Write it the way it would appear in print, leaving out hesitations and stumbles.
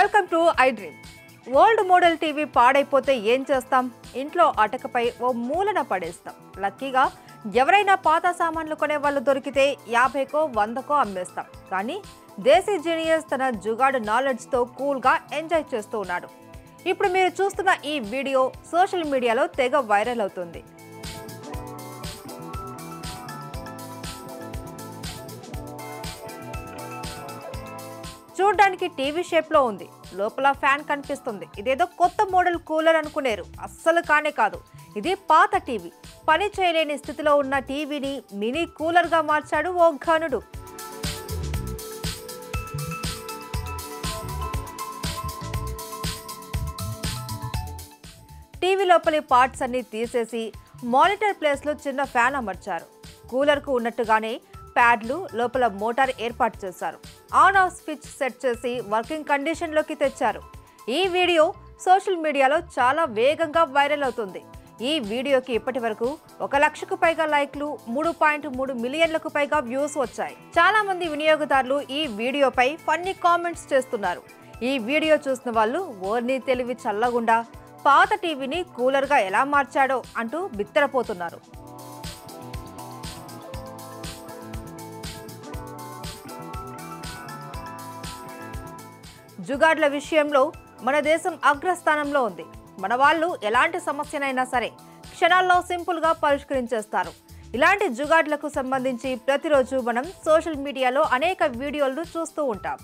Welcome to iDream. Old model TV పాడైపోతే ఏం చేస్తాం? ఇంట్లో అటకపై ఓ మూలన పడేస్తాం. లక్కీగా ఎవరైనా పాత సామాన్లు కొనే వాళ్ళు దొరికితే 50కో 100కో అమ్మేస్తాం. కానీ దేశీ జీనియస్ తన జుగాడు నాలెడ్జ్తో కూల్గా ఎంజాయ్ చేస్తూ ఉన్నాడు. ఇప్పుడు మీరు చూస్తున్న ఈ వీడియో సోషల్ మీడియాలో తెగ వైరల్ అవుతుంది. చూడడానికి టీవీ షేప్లో ఉంది. లోపల ఫ్యాన్ కనిపిస్తుంది. ఇదేదో కొత్త మోడల్ కూలర్ అనుకునేరు. అస్సలు కానే కాదు. ఇది పాత టీవీ. పని చేయలేని స్థితిలో ఉన్న టీవీని మినీ కూలర్గా మార్చాడు ఓ ఘనుడు. టీవీ లోపలి పార్ట్స్ అన్ని తీసేసి మానిటర్ ప్లేస్లో చిన్న ఫ్యాన్ అమర్చారు. కూలర్కు ఉన్నట్టుగానే ప్యాడ్లు లోపల మోటార్ ఏర్పాటు చేశారు. ఆన్ ఆఫ్ స్విచ్ సెట్ చేసి వర్కింగ్ కండిషన్లోకి తెచ్చారు. ఈ వీడియో సోషల్ మీడియాలో చాలా వేగంగా వైరల్ అవుతుంది. ఈ వీడియోకి ఇప్పటి వరకు 1 లక్షకు పైగా లైక్లు, 3.3 మిలియన్లకు పైగా వ్యూస్ వచ్చాయి. చాలా మంది వినియోగదారులు ఈ వీడియోపై ఫన్నీ కామెంట్స్ చేస్తున్నారు. ఈ వీడియో చూసిన వాళ్ళు ఓర్ని తెలివి చల్లగుండా పాత టీవీని కూలర్గా ఎలా మార్చాడో అంటూ బిత్తరపోతున్నారు. జుగాడ్ల విషయంలో మన దేశం అగ్రస్థానంలో ఉంది. మన వాళ్ళు ఎలాంటి సమస్యనైనా సరే క్షణాల్లో సింపుల్గా పరిష్కరించేస్తారు. ఇలాంటి జుగాడ్లకు సంబంధించి ప్రతిరోజు మనం సోషల్ మీడియాలో అనేక వీడియోలను చూస్తూ ఉంటాం.